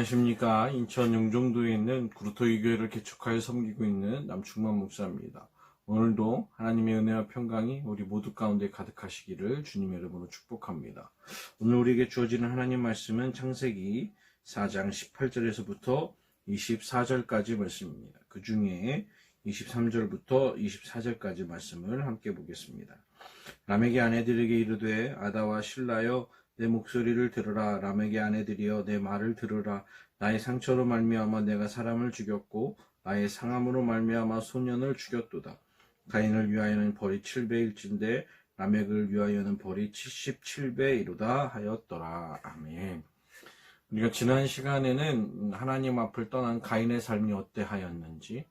안녕하십니까. 인천 영종도에 있는 구루토이 교회를 개척하여 섬기고 있는 남충만 목사입니다. 오늘도 하나님의 은혜와 평강이 우리 모두 가운데 가득하시기를 주님의 이름으로 축복합니다. 오늘 우리에게 주어지는 하나님 말씀은 창세기 4장 18절에서부터 24절까지 말씀입니다. 그 중에 23절부터 24절까지 말씀을 함께 보겠습니다. 람에게 아내들에게 이르되 아다와 실라여 내 목소리를 들으라. 람에게 아내들이여 내 말을 들으라. 나의 상처로 말미암아 내가 사람을 죽였고 나의 상함으로 말미암아 소년을 죽였도다. 가인을 위하여는 벌이 7배일진데 라멕을 위하여는 벌이 77배이로다 하였더라. 아멘. 우리가 지난 시간에는 하나님 앞을 떠난 가인의 삶이 어때하였는지,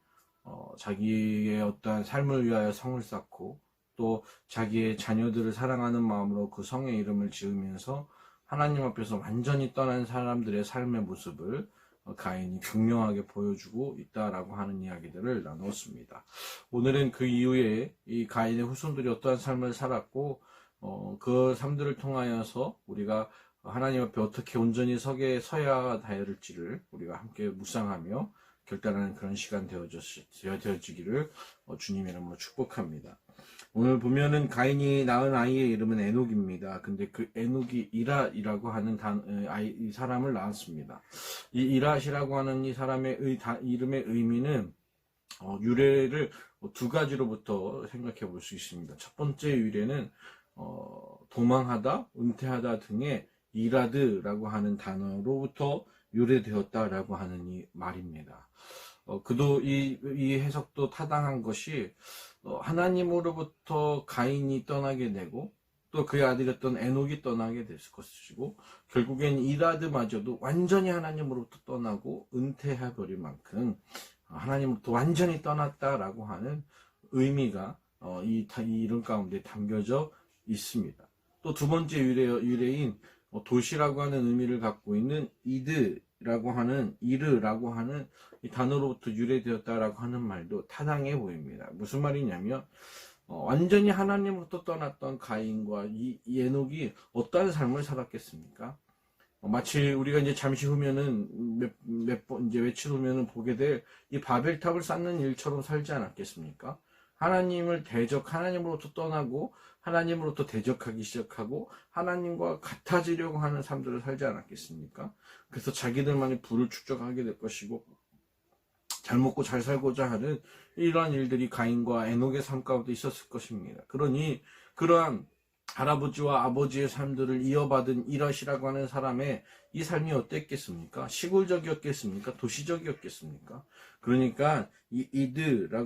자기의 어떠한 삶을 위하여 성을 쌓고 또 자기의 자녀들을 사랑하는 마음으로 그 성의 이름을 지으면서 하나님 앞에서 완전히 떠난 사람들의 삶의 모습을 가인이 극명하게 보여주고 있다라고 하는 이야기들을 나누었습니다. 오늘은 그 이후에 이 가인의 후손들이 어떠한 삶을 살았고 그 삶들을 통하여서 우리가 하나님 앞에 어떻게 온전히 서야 할지를 우리가 함께 묵상하며 결단하는 그런 시간 되어지기를 주님의 이름으로 축복합니다. 오늘 보면은 가인이 낳은 아이의 이름은 에녹입니다. 근데 그 에녹이 이랏이라고 하는 이 사람을 낳았습니다. 이 이랏이라고 하는 이 사람의 이름의 의미는 유래를 두 가지로부터 생각해 볼 수 있습니다. 첫 번째 유래는 도망하다, 은퇴하다 등의 이라드라고 하는 단어로부터 유래되었다라고 하는 이 말입니다. 그도 이 해석도 타당한 것이 하나님으로부터 가인이 떠나게 되고 또 그의 아들이었던 에녹이 떠나게 됐을 것이고 결국엔 이라드마저도 완전히 하나님으로부터 떠나고 은퇴해버릴 만큼 하나님으로부터 완전히 떠났다라고 하는 의미가 이 이름 가운데 담겨져 있습니다. 또 두 번째 유래인 도시라고 하는 의미를 갖고 있는 이르라고 하는 이 단어로부터 유래되었다라고 하는 말도 타당해 보입니다. 무슨 말이냐면 완전히 하나님으로부터 떠났던 가인과 이 에녹이 어떠한 삶을 살았겠습니까? 마치 우리가 이제 잠시 후면은 몇 번 이제 며칠 후면은 보게 될 이 바벨탑을 쌓는 일처럼 살지 않았겠습니까? 하나님으로부터 떠나고 하나님으로부터 대적하기 시작하고 하나님과 같아지려고 하는 삶들을 살지 않았겠습니까? 그래서 자기들만의 부를 축적하게 될 것이고 잘 먹고 잘 살고자 하는 이러한 일들이 가인과 에녹의 삶 가운데 있었을 것입니다. 그러니 그러한 할아버지와 아버지의 삶들을 이어받은 이랏이라고 하는 사람의 이 삶이 어땠겠습니까? 시골적이었겠습니까? 도시적이었겠습니까? 그러니까 이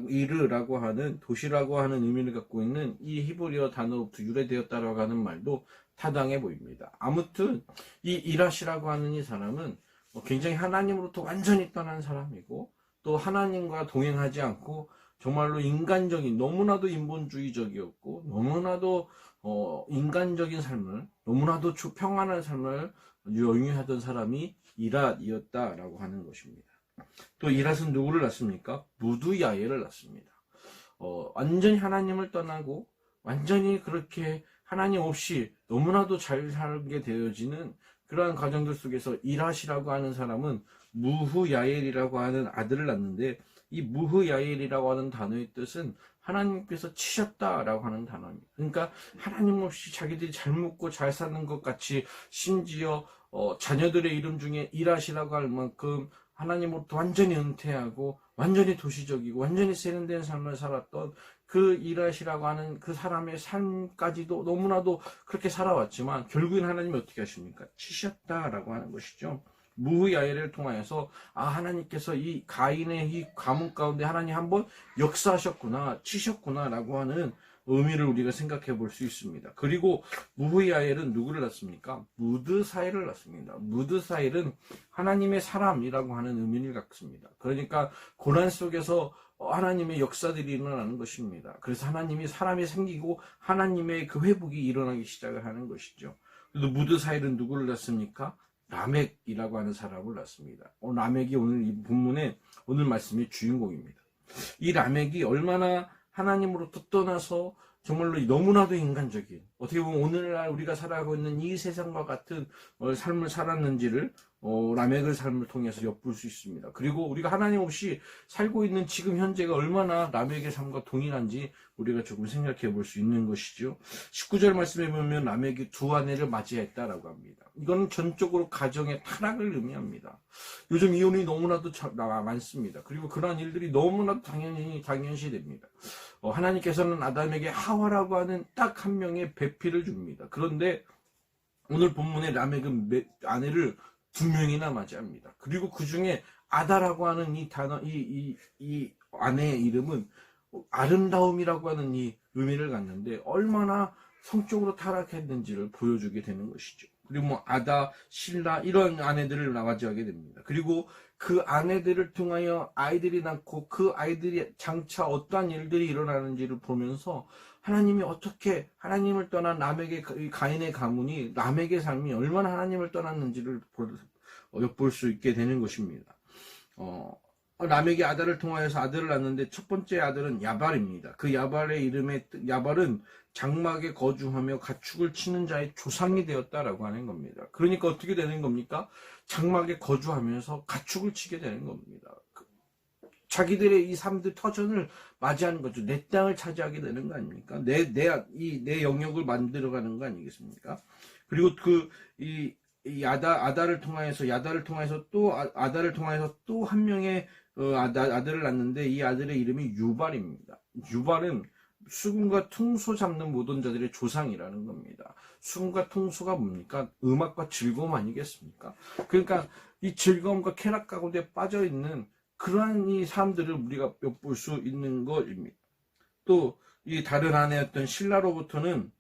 이르라고 하는 도시라고 하는 의미를 갖고 있는 이 히브리어 단어로부터 유래되었다라고 하는 말도 타당해 보입니다. 아무튼 이 이랏이라고 하는 이 사람은 굉장히 하나님으로부터 완전히 떠난 사람이고 또 하나님과 동행하지 않고 정말로 인간적인 너무나도 인본주의적이었고 너무나도 인간적인 삶을 너무나도 평안한 삶을 영위하던 사람이 이랏이었다라고 하는 것입니다. 또 이랏은 누구를 낳습니까? 무드야엘을 낳습니다. 완전히 하나님을 떠나고 완전히 그렇게 하나님 없이 너무나도 잘 살게 되어지는 그러한 과정들 속에서 이랏이라고 하는 사람은 무흐야엘이라고 하는 아들을 낳는데 이 무흐야엘이라고 하는 단어의 뜻은 하나님께서 치셨다라고 하는 단어입니다. 그러니까 하나님 없이 자기들이 잘 먹고 잘 사는 것 같이 심지어 자녀들의 이름 중에 이랏이라고 할 만큼 하나님으로부터 완전히 은퇴하고 완전히 도시적이고 완전히 세련된 삶을 살았던 그 이랏이라고 하는 그 사람의 삶까지도 너무나도 그렇게 살아왔지만 결국엔 하나님이 어떻게 하십니까? 치셨다라고 하는 것이죠. 무흐야엘을 통하여서 하나님께서 이 가인의 이 가문 가운데 하나님 한번 역사하셨구나 치셨구나라고 하는 의미를 우리가 생각해 볼 수 있습니다. 그리고 무흐야엘은 누구를 낳습니까? 무드사엘을 낳습니다. 무드사엘은 하나님의 사람이라고 하는 의미를 갖습니다. 그러니까 고난 속에서 하나님의 역사들이 일어나는 것입니다. 그래서 하나님이 사람이 생기고 하나님의 그 회복이 일어나기 시작을 하는 것이죠. 그래서 무드사엘은 누구를 낳습니까? 라멕이라고 하는 사람을 낳습니다. 라멕이 오늘 이 본문의 오늘 말씀의 주인공입니다. 이 라멕이 얼마나 하나님으로부터 떠나서 정말로 너무나도 인간적인 어떻게 보면 오늘날 우리가 살아가고 있는 이 세상과 같은 삶을 살았는지를 라멕의 삶을 통해서 엿볼 수 있습니다. 그리고 우리가 하나님 없이 살고 있는 지금 현재가 얼마나 라멕의 삶과 동일한지 우리가 조금 생각해 볼 수 있는 것이죠. 19절 말씀에 보면 라멕이 두 아내를 맞이했다라고 합니다. 이거는 전적으로 가정의 타락을 의미합니다. 요즘 이혼이 너무나도 많습니다. 그리고 그러한 일들이 너무나도 당연시됩니다. 하나님께서는 아담에게 하와라고 하는 딱 한 명의 배필을 줍니다. 그런데 오늘 본문의 라멕은 아내를 두 명이나 맞이합니다. 그리고 그 중에 아다라고 하는 이 단어, 이 아내의 이름은 아름다움이라고 하는 이 의미를 갖는데 얼마나 성적으로 타락했는지를 보여주게 되는 것이죠. 그리고 뭐 아다, 실라 이런 아내들을 맞이하게 됩니다. 그리고 그 아내들을 통하여 아이들이 낳고 그 아이들이 장차 어떠한 일들이 일어나는지를 보면서 하나님이 어떻게 하나님을 떠난 라멕의 가인의 가문이 라멕의 삶이 얼마나 하나님을 떠났는지를 엿볼 수 있게 되는 것입니다. 라멕이 아달을 통하여서 아들을 낳는데 첫 번째 아들은 야발입니다. 그 야발의 이름의 야발은 장막에 거주하며 가축을 치는 자의 조상이 되었다라고 하는 겁니다. 그러니까 어떻게 되는 겁니까? 장막에 거주하면서 가축을 치게 되는 겁니다. 자기들의 이 삶들 터전을 맞이하는 거죠. 내 땅을 차지하게 되는 거 아닙니까? 내 영역을 만들어가는 거 아니겠습니까? 그리고 야다를 통하여서 또 한 명의 아들을 낳는데 이 아들의 이름이 유발입니다. 유발은 수금과 퉁소 잡는 모든 자들의 조상이라는 겁니다. 수금과 퉁소가 뭡니까? 음악과 즐거움 아니겠습니까? 그러니까 이 즐거움과 쾌락 가운데 빠져있는 그러한 이 사람들을 우리가 엿볼 수 있는 것입니다. 또 이 다른 아내였던 실라로부터는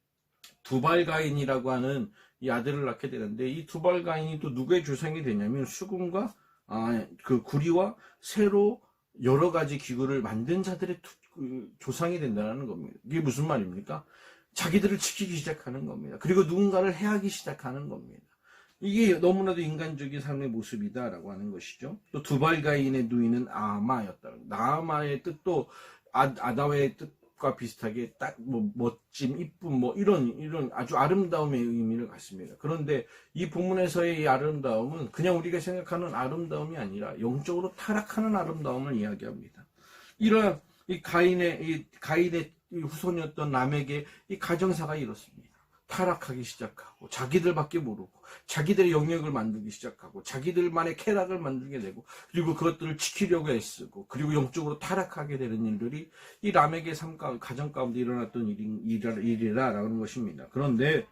두발가인이라고 하는 이 아들을 낳게 되는데 이 두발가인이 또 누구의 조상이 되냐면 수금과 그 구리와 새로 여러 가지 기구를 만든 자들의 조상이 된다는 겁니다. 이게 무슨 말입니까? 자기들을 지키기 시작하는 겁니다. 그리고 누군가를 해하기 시작하는 겁니다. 이게 너무나도 인간적인 삶의 모습이다라고 하는 것이죠. 또 두발가인의 누이는 나아마였다. 나아마의 뜻도 아다의 뜻과 비슷하게 딱 멋짐, 이쁨 이런 아주 아름다움의 의미를 갖습니다. 그런데 이 본문에서의 이 아름다움은 그냥 우리가 생각하는 아름다움이 아니라 영적으로 타락하는 아름다움을 이야기합니다. 이런 이 가인의 후손이었던 라멕의 이 가정사가 이렇습니다. 타락하기 시작하고 자기들밖에 모르고 자기들의 영역을 만들기 시작하고 자기들만의 쾌락을 만들게 되고 그리고 그것들을 지키려고 애쓰고 그리고 영적으로 타락하게 되는 일들이 이 라멕의 가정 가운데 일어났던 일이라라는 것입니다. 그런데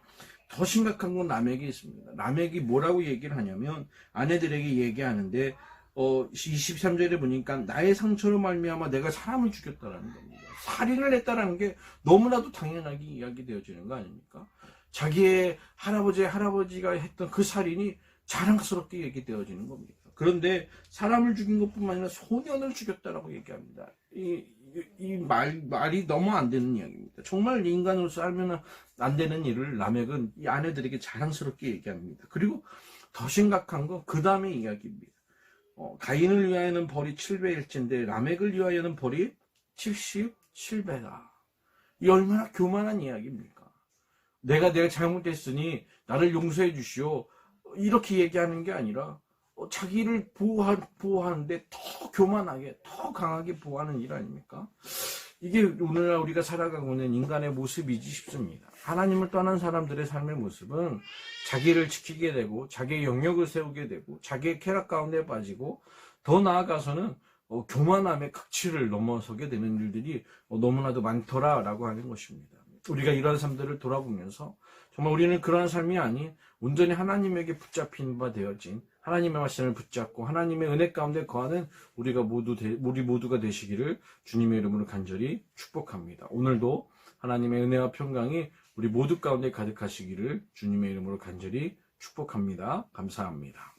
더 심각한 건 라멕이 있습니다. 라멕이 뭐라고 얘기를 하냐면 아내들에게 얘기하는데 23절에 보니까 나의 상처로 말미암아 내가 사람을 죽였다라는 겁니다. 살인을 했다라는 게 너무나도 당연하게 이야기되어지는 거 아닙니까? 자기의 할아버지가 했던 그 살인이 자랑스럽게 얘기되어지는 겁니다. 그런데 사람을 죽인 것뿐만 아니라 소년을 죽였다라고 얘기합니다. 말이 너무 안 되는 이야기입니다. 정말 인간으로서 살면 안 되는 일을 라멕은 이 아내들에게 자랑스럽게 얘기합니다. 그리고 더 심각한 건 그 다음의 이야기입니다. 가인을 위하여는 벌이 7배일진데 라멕을 위하여는 벌이 77배다. 이 얼마나 교만한 이야기입니까? 내가 잘못했으니 나를 용서해 주시오. 이렇게 얘기하는 게 아니라 자기를 보호하는데 더 교만하게 더 강하게 보호하는 일 아닙니까? 이게 오늘날 우리가 살아가고 있는 인간의 모습이지 싶습니다. 하나님을 떠난 사람들의 삶의 모습은 자기를 지키게 되고 자기의 영역을 세우게 되고 자기의 쾌락 가운데 빠지고 더 나아가서는 교만함의 극치를 넘어서게 되는 일들이 너무나도 많더라라고 하는 것입니다. 우리가 이러한 삶들을 돌아보면서 정말 우리는 그러한 삶이 아닌 온전히 하나님에게 붙잡힌 바 되어진 하나님의 말씀을 붙잡고 하나님의 은혜 가운데 거하는 우리 모두가 되시기를 주님의 이름으로 간절히 축복합니다. 오늘도 하나님의 은혜와 평강이 우리 모두 가운데 가득하시기를 주님의 이름으로 간절히 축복합니다. 감사합니다.